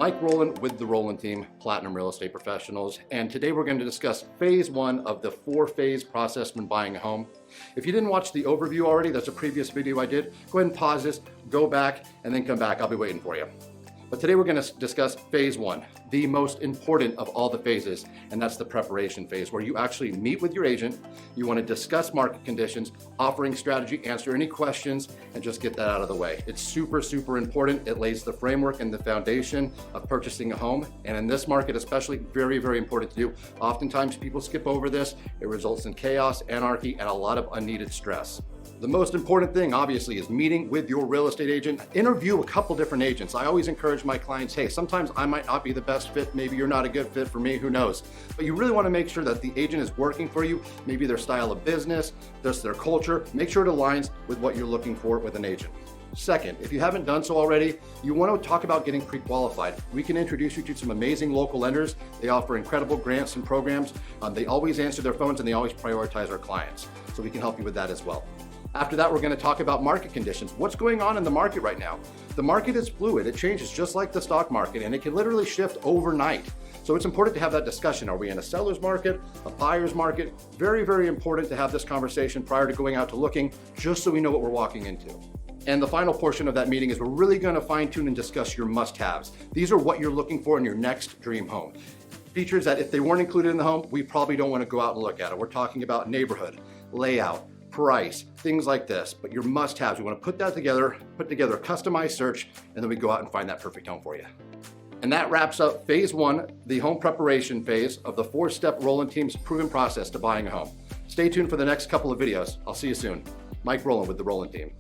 Mike Rowland with the Rowland team, Platinum Real Estate Professionals, and today we're going to discuss phase one of the 4-phase process when buying a home. If you didn't watch the overview already, that's a previous video I did, go ahead and pause this, go back, and then come back. I'll be waiting for you. But today we're going to discuss phase one, the most important of all the phases, and that's the preparation phase, where you actually meet with your agent, you want to discuss market conditions, offering strategy, answer any questions, and just get that out of the way. It's super, super important. It lays the framework and the foundation of purchasing a home, and in this market especially, very, very important to do. Oftentimes people skip over this. It results in chaos, anarchy, and a lot of unneeded stress. The most important thing, obviously, is meeting with your real estate agent. Interview a couple different agents. I always encourage my clients, hey, sometimes I might not be the best fit. Maybe you're not a good fit for me, who knows? But you really want to make sure that the agent is working for you. Maybe their style of business, just their culture. Make sure it aligns with what you're looking for with an agent. Second, if you haven't done so already, you want to talk about getting pre-qualified. We can introduce you to some amazing local lenders. They offer incredible grants and programs. They always answer their phones and they always prioritize our clients. So we can help you with that as well. After that, we're going to talk about market conditions. What's going on in the market right now? The market is fluid. It changes just like the stock market, and it can literally shift overnight. So it's important to have that discussion. Are we in a seller's market, a buyer's market? Very, very important to have this conversation prior to going out to looking, just so we know what we're walking into. And the final portion of that meeting is we're really going to fine tune and discuss your must-haves. These are what you're looking for in your next dream home. Features that if they weren't included in the home, we probably don't want to go out and look at it. We're talking about neighborhood, layout, price, things like this, but your must-haves, we want to put together a customized search, and then we go out and find that perfect home for you. And that wraps up phase one, the home preparation phase of the 4-step Rowland team's proven process to buying a home. Stay tuned for the next couple of videos. I'll see you soon. Mike Rowland with the Rowland team.